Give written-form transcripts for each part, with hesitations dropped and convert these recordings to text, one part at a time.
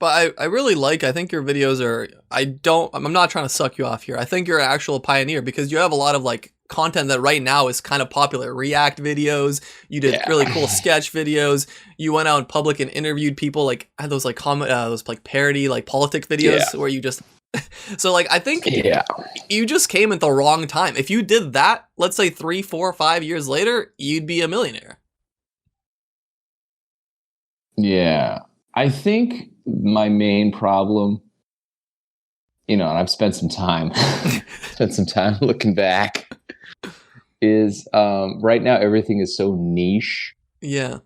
But I really I think your videos are, I'm not trying to suck you off here. I think you're an actual pioneer because you have a lot of like content that right now is kind of popular. React videos. You did really cool sketch videos. You went out in public and interviewed people, like had those like those like parody, like politic videos where you just, so like, I think you just came at the wrong time. If you did that, let's say 3, 4, 5 years later, you'd be a millionaire. Yeah. I think my main problem, and I've spent some time looking back, is right now everything is so niche. Yeah.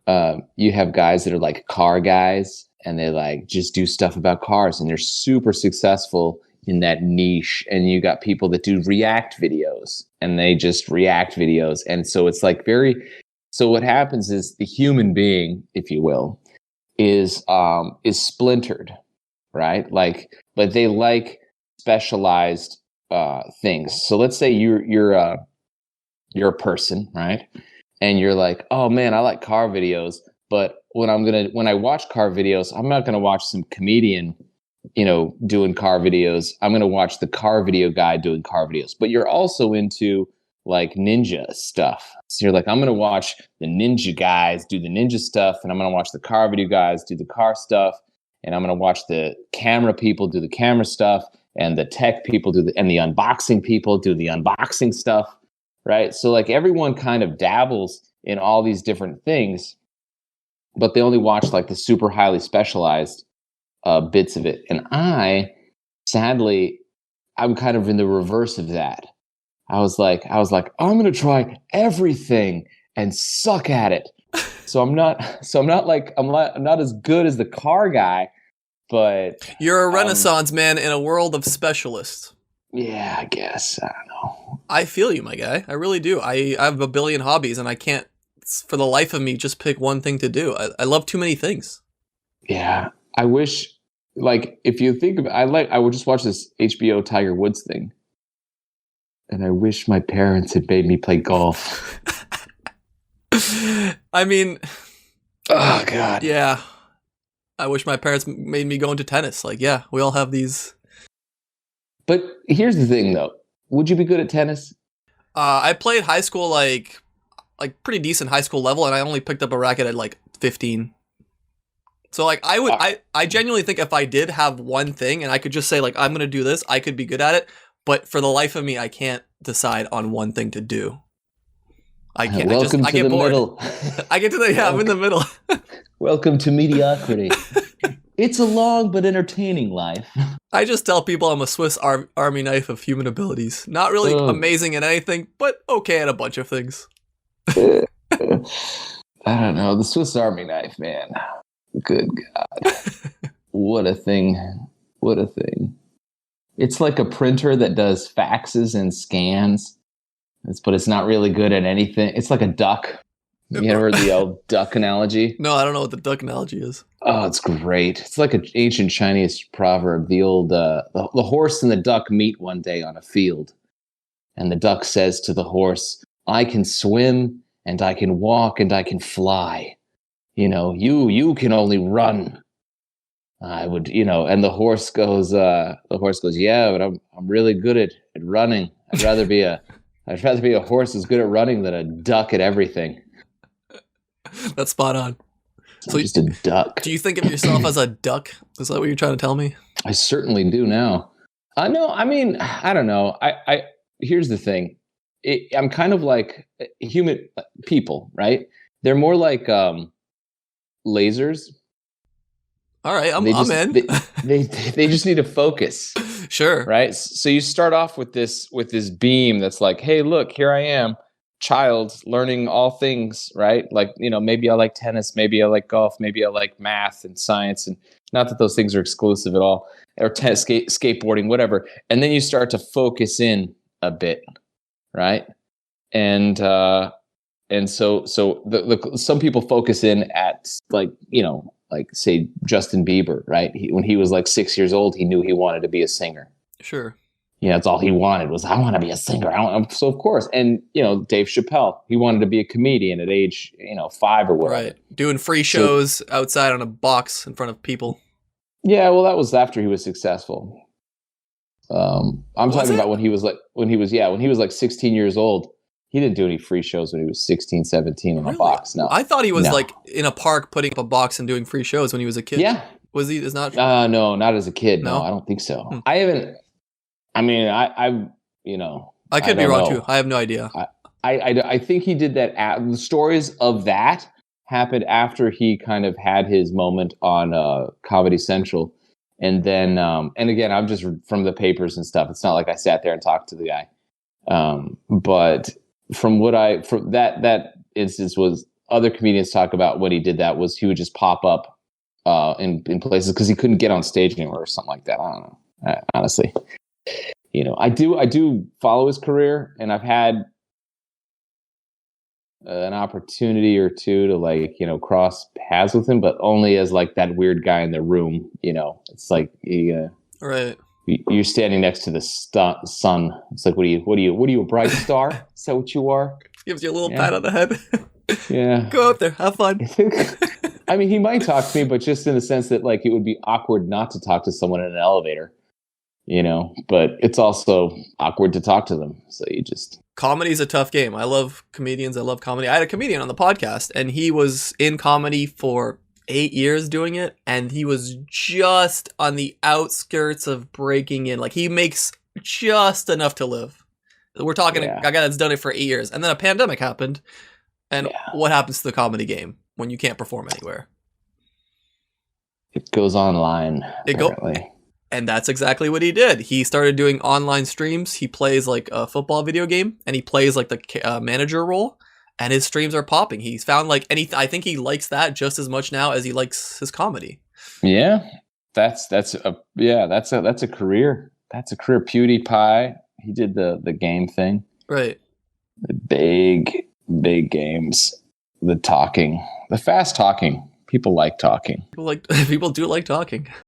You have guys that are like car guys and they like just do stuff about cars and they're super successful in that niche. And you got people that do react videos and they just react videos. And so it's like so what happens is the human being, if you will, is splintered, right? Like, but they like specialized things. So let's say you're a person, right? And you're like, oh man, I like car videos, but when I watch car videos, I'm not gonna watch some comedian, doing car videos. I'm gonna watch the car video guy doing car videos. But you're also into like ninja stuff. So you're like, I'm going to watch the ninja guys do the ninja stuff. And I'm going to watch the car video guys do the car stuff. And I'm going to watch the camera people do the camera stuff. And the tech people and the unboxing people do the unboxing stuff. Right. So like everyone kind of dabbles in all these different things, but they only watch like the super highly specialized bits of it. And sadly, I'm kind of in the reverse of that. I was like, I'm going to try everything and suck at it. So I'm not as good as the car guy, but you're a renaissance man in a world of specialists. Yeah, I guess. I don't know. I feel you, my guy. I really do. I have a billion hobbies and I can't, for the life of me, just pick one thing to do. I love too many things. Yeah. I wish, like, if you think of it, I would just watch this HBO Tiger Woods thing. And I wish my parents had made me play golf. I mean, oh God. Yeah. I wish my parents made me go into tennis. Like, yeah, we all have these. But here's the thing though. Would you be good at tennis? I played high school, like pretty decent high school level. And I only picked up a racket at like 15. So like I genuinely think if I did have one thing and I could just say like, I'm going to do this, I could be good at it. But for the life of me, I can't decide on one thing to do. I can't. I get bored. Middle. I get to I'm in the middle. Welcome to mediocrity. It's a long but entertaining life. I just tell people I'm a Swiss Army knife of human abilities. Not really amazing at anything, but okay at a bunch of things. I don't know. The Swiss Army knife, man. Good God. What a thing. What a thing. It's like a printer that does faxes and scans, but it's not really good at anything. It's like a duck. You ever heard the old duck analogy? No, I don't know what the duck analogy is. Oh, it's great. It's like an ancient Chinese proverb. The old the horse and the duck meet one day on a field. And the duck says to the horse, I can swim and I can walk and I can fly. You can only run. I would, and the horse goes, yeah, but I'm really good at running. I'd rather be a horse that's good at running than a duck at everything. That's spot on. So just a duck. Do you think of yourself as a duck? Is that what you're trying to tell me? I certainly do now. I know. I mean, I don't know. Here's the thing. I'm kind of like human people, right? They're more like lasers. All right, I'm in. They just need to focus. Sure. Right? So you start off with this beam that's like, hey, look, here I am, child, learning all things, right? Like, maybe I like tennis, maybe I like golf, maybe I like math and science, and not that those things are exclusive at all, or skateboarding, whatever. And then you start to focus in a bit, right? And so some people focus in at like say Justin Bieber, right? When he was like 6 years old, he knew he wanted to be a singer. Sure. That's all he wanted was, I want to be a singer. So of course, and Dave Chappelle, he wanted to be a comedian at age 5 or whatever. Right, doing free shows outside on a box in front of people. Yeah, well, that was after he was successful. I'm talking about when he was like 16 years old. He didn't do any free shows when he was 16, 17 in a box. No. I thought he was like in a park putting up a box and doing free shows when he was a kid. Yeah. Was he? Is not? No, not as a kid. No, I don't think so. I haven't. I mean, I could be wrong too. I have no idea. I think he did that. The stories of that happened after he kind of had his moment on Comedy Central, and then and again, I'm just from the papers and stuff. It's not like I sat there and talked to the guy, but from that instance was other comedians talk about when he did that was he would just pop up in places because he couldn't get on stage anymore or something like that. I don't know. Honestly, I do follow his career, and I've had an opportunity or two to cross paths with him, but only as like that weird guy in the room. It's like right. You're standing next to the sun. It's like, what are you, a bright star? Is that what you are? Gives you a little pat on the head. Yeah. Go out there, have fun. I mean, he might talk to me, but just in the sense that like it would be awkward not to talk to someone in an elevator, but it's also awkward to talk to them. So you just... Comedy is a tough game. I love comedians. I love comedy. I had a comedian on the podcast, and he was in comedy for 8 years doing it, and he was just on the outskirts of breaking in. Like, he makes just enough to live. We're talking a guy that's done it for 8 years, and then a pandemic happened. And what happens to the comedy game when you can't perform anywhere? It goes online. And that's exactly what he did. He started doing online streams. He plays like a football video game, and he plays like the manager role, and his streams are popping. He's found I think he likes that just as much now as he likes his comedy. Yeah, that's a career. That's a career. PewDiePie, he did the game thing. Right. The big games. The fast talking. People like talking. People do like talking.